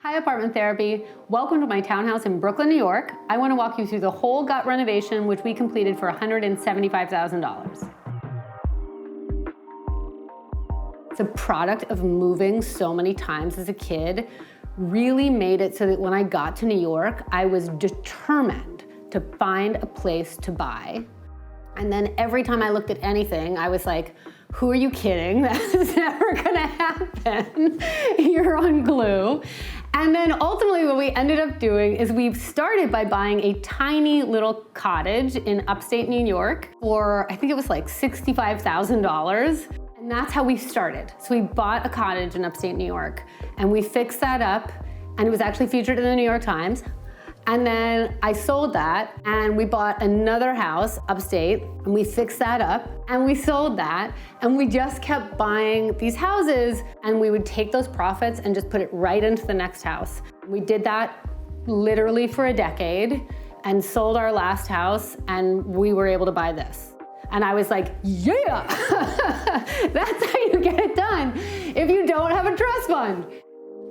Hi, Apartment Therapy. Welcome to my townhouse in Brooklyn, New York. I want to walk you through the whole gut renovation, which we completed for $175,000. It's a product of moving so many times as a kid. Really made it so that when I got to New York, I was determined to find a place to buy. And then every time I looked at anything, I was like, who are you kidding? That's never gonna happen. You're on glue. And then ultimately what we ended up doing is we started by buying a tiny little cottage in upstate New York for, I think it was like $65,000. And that's how we started. So we bought a cottage in upstate New York and we fixed that up, and it was actually featured in the New York Times. And then I sold that and we bought another house upstate and we fixed that up and we sold that, and we just kept buying these houses and we would take those profits and just put it right into the next house. We did that literally for a decade and sold our last house, and we were able to buy this. And I was like, yeah, that's how you get it done if you don't have a trust fund.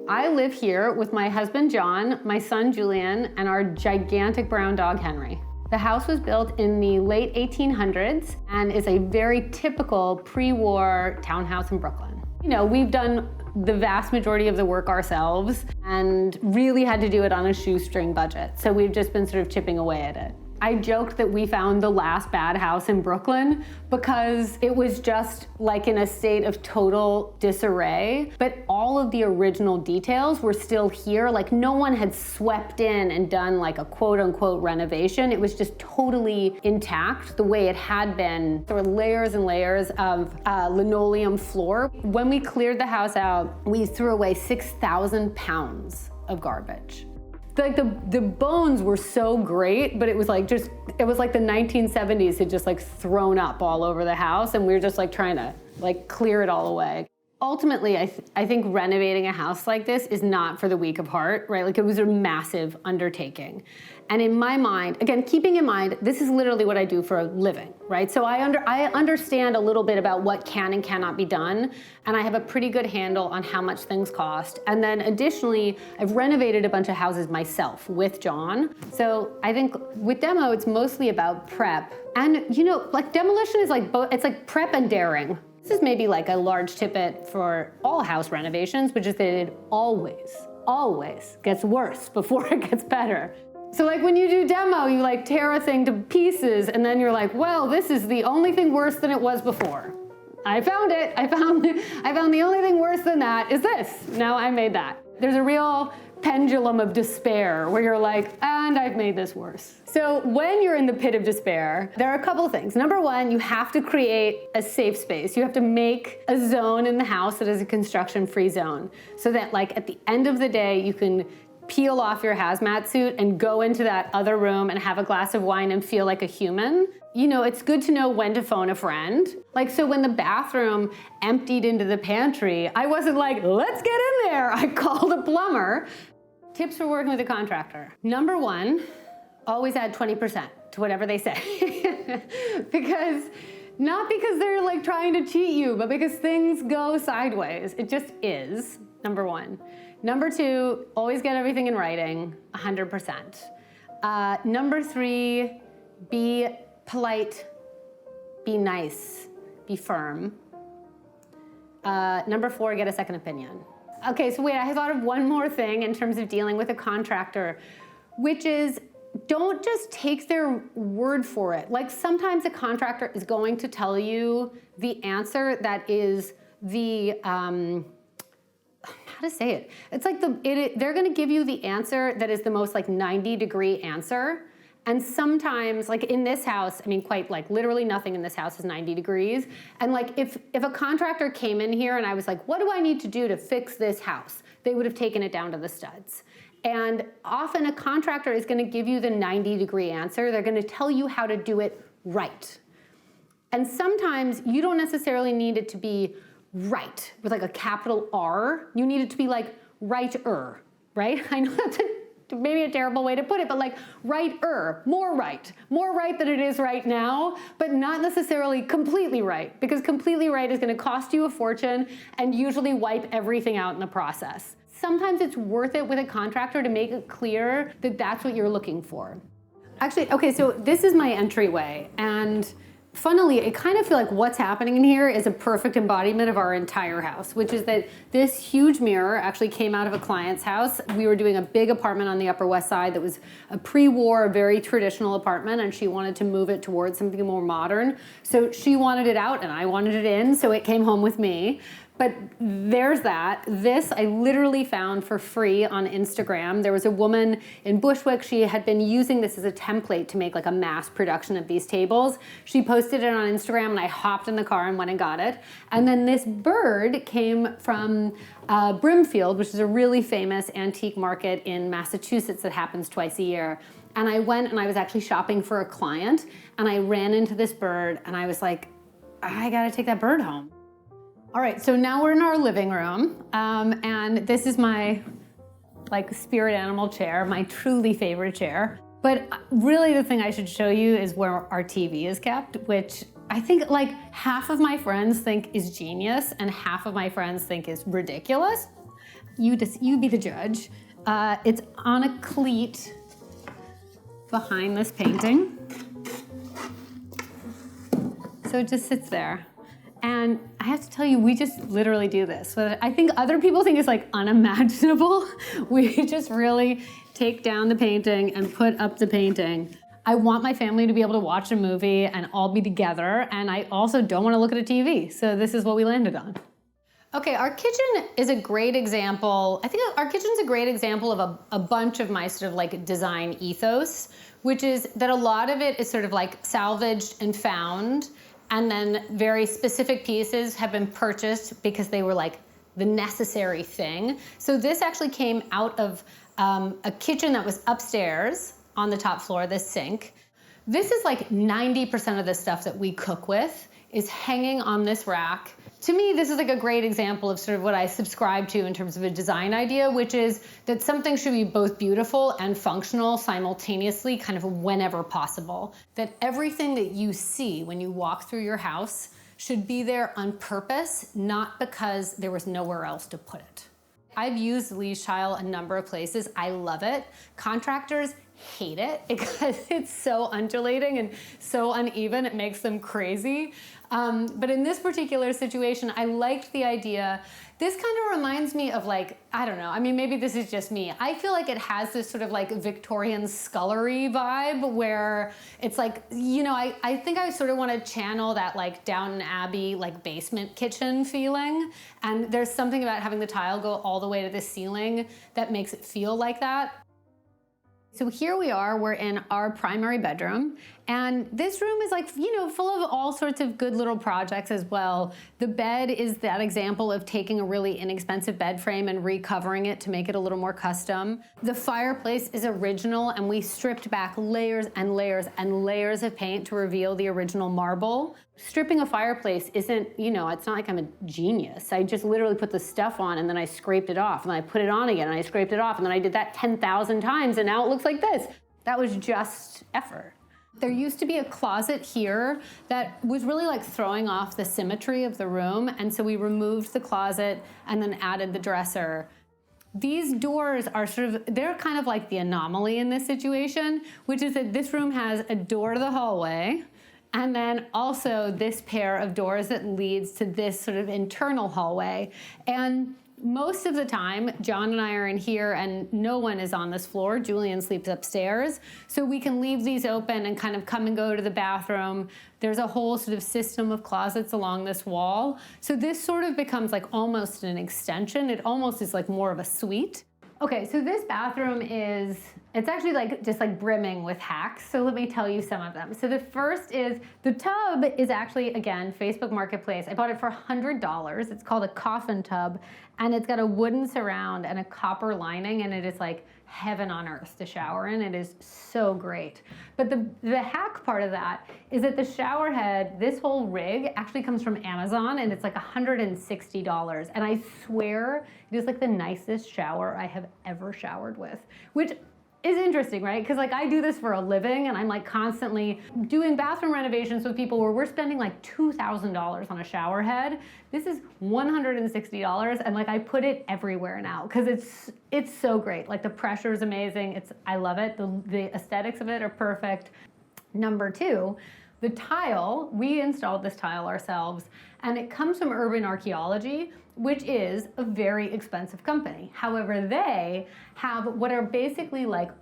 I live here with my husband, John, my son, Julian, and our gigantic brown dog, Henry. The house was built in the late 1800s and is a very typical pre-war townhouse in Brooklyn. You know, we've done the vast majority of the work ourselves and really had to do it on a shoestring budget. So we've just been sort of chipping away at it. I joked that we found the last bad house in Brooklyn because it was just like in a state of total disarray, but all of the original details were still here. Like no one had swept in and done like a quote unquote renovation. It was just totally intact the way it had been. There were layers and layers of linoleum floor. When we cleared the house out, we threw away 6,000 pounds of garbage. Like the bones were so great, but it was like it was like the 1970s had just like thrown up all over the house, and we were just like trying to like clear it all away. Ultimately, I think renovating a house like this is not for the weak of heart, right? Like it was a massive undertaking. And in my mind, again, keeping in mind, this is literally what I do for a living, right? So I understand a little bit about what can and cannot be done, and I have a pretty good handle on how much things cost. And then additionally, I've renovated a bunch of houses myself with John. So I think with demo, it's mostly about prep. And you know, like demolition is like both, it's like prep and daring. This is maybe like a large tidbit for all house renovations, which is that it always gets worse before it gets better. So like when you do demo, you like tear a thing to pieces and then you're like, well, this is the only thing worse than it was before. I found it. I found the only thing worse than that is this. Now I made that. There's a real pendulum of despair where you're like, and I've made this worse. So when you're in the pit of despair, there are a couple of things. Number one, you have to create a safe space. You have to make a zone in the house that is a construction-free zone so that like at the end of the day, you can peel off your hazmat suit and go into that other room and have a glass of wine and feel like a human. You know, it's good to know when to phone a friend. Like, so when the bathroom emptied into the pantry, I wasn't like, let's get in there. I called a plumber. Tips for working with a contractor. Number one, always add 20% to whatever they say. Not because they're like trying to cheat you, but because things go sideways. It just is, number one. Number two, always get everything in writing, 100%. Number three, be polite, be nice, be firm. Number four, get a second opinion. Okay, so wait, I thought of one more thing in terms of dealing with a contractor, which is don't just take their word for it. Like sometimes a contractor is going to tell you the answer that is the, how to say it? It's like they're gonna give you the answer that is the most like 90-degree answer. And sometimes, like in this house, I mean, quite like literally nothing in this house is 90 degrees. And like if a contractor came in here and I was like, what do I need to do to fix this house? They would have taken it down to the studs. And often a contractor is gonna give you the 90-degree answer. They're gonna tell you how to do it right. And sometimes you don't necessarily need it to be right with like a capital R. You need it to be like right-er, right? I know that's maybe a terrible way to put it, but like right-er, more right than it is right now, but not necessarily completely right, because completely right is gonna cost you a fortune and usually wipe everything out in the process. Sometimes it's worth it with a contractor to make it clear that that's what you're looking for. Actually, okay, so this is my entryway, and funnily, I kind of feel like what's happening in here is a perfect embodiment of our entire house, which is that this huge mirror actually came out of a client's house. We were doing a big apartment on the Upper West Side that was a pre-war, very traditional apartment, and she wanted to move it towards something more modern. So she wanted it out and I wanted it in, so it came home with me. But there's that. This I literally found for free on Instagram. There was a woman in Bushwick. She had been using this as a template to make like a mass production of these tables. She posted it on Instagram and I hopped in the car and went and got it. And then this bird came from Brimfield, which is a really famous antique market in Massachusetts that happens twice a year. And I went and I was actually shopping for a client and I ran into this bird and I was like, I gotta take that bird home. All right, so now we're in our living room, and this is my like spirit animal chair, my truly favorite chair. But really the thing I should show you is where our TV is kept, which I think like half of my friends think is genius and half of my friends think is ridiculous. You be the judge. It's on a cleat behind this painting. So it just sits there. And I have to tell you, we just literally do this. So I think other people think it's like unimaginable. We just really take down the painting and put up the painting. I want my family to be able to watch a movie and all be together. And I also don't want to look at a TV. So this is what we landed on. Okay, our kitchen is a great example. I think our kitchen's a great example of a bunch of my sort of like design ethos, which is that a lot of it is sort of like salvaged and found. And then very specific pieces have been purchased because they were like the necessary thing. So this actually came out of a kitchen that was upstairs on the top floor, this sink. This is like 90% of the stuff that we cook with is hanging on this rack. To me, this is like a great example of sort of what I subscribe to in terms of a design idea, which is that something should be both beautiful and functional simultaneously, kind of whenever possible. That everything that you see when you walk through your house should be there on purpose, not because there was nowhere else to put it. I've used Lee's Tile a number of places. I love it. Contractors hate it because it's so undulating and so uneven, it makes them crazy. But in this particular situation, I liked the idea. This kind of reminds me of like, I don't know, I mean, maybe this is just me. I feel like it has this sort of like Victorian scullery vibe where it's like, you know, I think I sort of want to channel that like Downton Abbey, like basement kitchen feeling. And there's something about having the tile go all the way to the ceiling that makes it feel like that. So here we are, we're in our primary bedroom, and this room is like, you know, full of all sorts of good little projects as well. The bed is that example of taking a really inexpensive bed frame and recovering it to make it a little more custom. The fireplace is original, and we stripped back layers and layers and layers of paint to reveal the original marble. Stripping a fireplace isn't, you know, it's not like I'm a genius. I just literally put the stuff on and then I scraped it off and then I put it on again and I scraped it off and then I did that 10,000 times and now it looks like this. That was just effort. There used to be a closet here that was really like throwing off the symmetry of the room, and so we removed the closet and then added the dresser. These doors are sort of, they're kind of like the anomaly in this situation, which is that this room has a door to the hallway, and then also this pair of doors that leads to this sort of internal hallway. And most of the time, John and I are in here and no one is on this floor. Julian sleeps upstairs. So we can leave these open and kind of come and go to the bathroom. There's a whole sort of system of closets along this wall. So this sort of becomes like almost an extension. It almost is like more of a suite. Okay, so this bathroom is, it's actually like just like brimming with hacks. So let me tell you some of them. So the first is, the tub is actually, again, Facebook Marketplace. I bought it for $100. It's called a coffin tub, and it's got a wooden surround and a copper lining, and it is like heaven on earth to shower in. It is so great. But the hack part of that is that the shower head, this whole rig actually comes from Amazon, and it's like $160. And I swear it is like the nicest shower I have ever showered with, which is interesting, right? Because like I do this for a living and I'm like constantly doing bathroom renovations with people where we're spending like $2,000 on a shower head. This is $160 and like I put it everywhere now because it's so great. Like the pressure is amazing. I love it. The aesthetics of it are perfect. Number two, the tile, we installed this tile ourselves, and it comes from Urban Archaeology, which is a very expensive company. However, they have what are basically like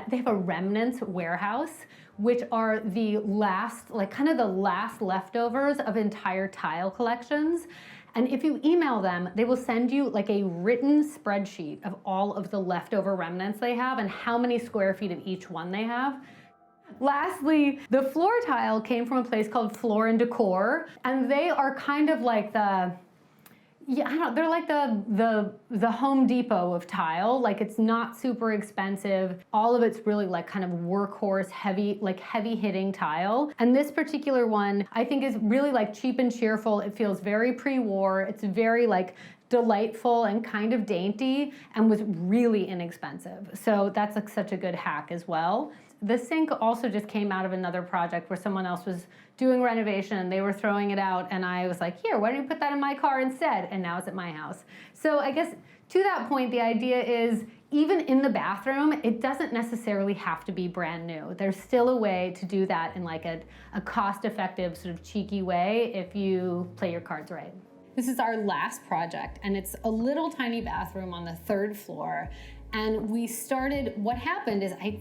they have a remnants warehouse, which are the last, like kind of the last leftovers of entire tile collections. And if you email them, they will send you like a written spreadsheet of all of the leftover remnants they have and how many square feet of each one they have. Lastly, the floor tile came from a place called Floor and Decor, and they are kind of like they're like the Home Depot of tile. Like it's not super expensive. All of it's really like kind of workhorse, heavy hitting tile. And this particular one I think is really like cheap and cheerful. It feels very pre-war. It's very like delightful and kind of dainty and was really inexpensive. So that's like such a good hack as well. The sink also just came out of another project where someone else was doing renovation. They were throwing it out and I was like, here, why don't you put that in my car instead? And now it's at my house. So I guess to that point, the idea is even in the bathroom, it doesn't necessarily have to be brand new. There's still a way to do that in like a cost-effective sort of cheeky way if you play your cards right. This is our last project and it's a little tiny bathroom on the 3rd floor. And what happened is I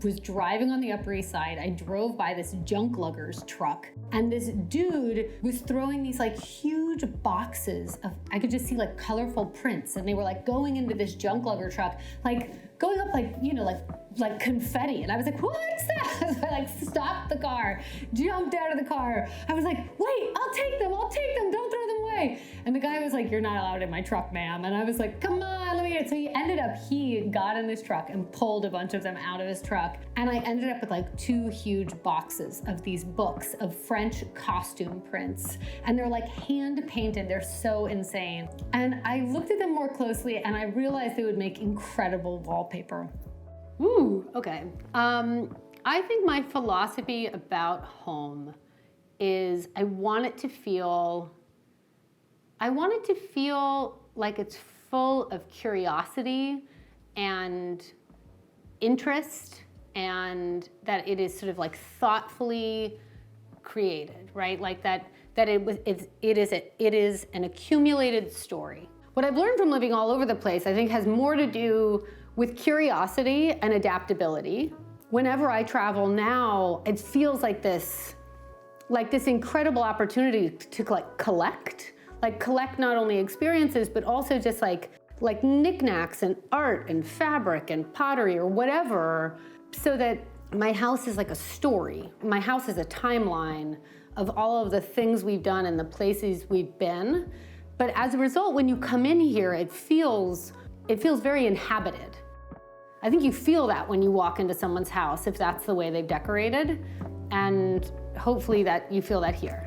was driving on the Upper East Side. I drove by this junk lugger's truck and this dude was throwing these like huge boxes of, I could just see like colorful prints and they were like going into this junk lugger truck, like going up like, you know, like confetti. And I was like, what's that? So I like stopped the car, jumped out of the car. I was like, wait, I'll take them, don't throw them away. And the guy was like, you're not allowed in my truck, ma'am. And I was like, come on, let me get it. So he got in this truck and pulled a bunch of them out of his truck. And I ended up with like 2 huge boxes of these books of French costume prints. And they're like hand painted, they're so insane. And I looked at them more closely and I realized they would make incredible wallpaper. Ooh, okay. I think my philosophy about home is I want it to feel like it's full of curiosity and interest and that it is sort of like thoughtfully created, right? Like that it is an accumulated story. What I've learned from living all over the place, I think, has more to do with curiosity and adaptability. Whenever I travel now, it feels like this incredible opportunity to collect not only experiences, but also just like knickknacks and art and fabric and pottery or whatever, so that my house is like a story. My house is a timeline of all of the things we've done and the places we've been. But as a result, when you come in here, it feels very inhabited. I think you feel that when you walk into someone's house, if that's the way they've decorated, and hopefully that you feel that here.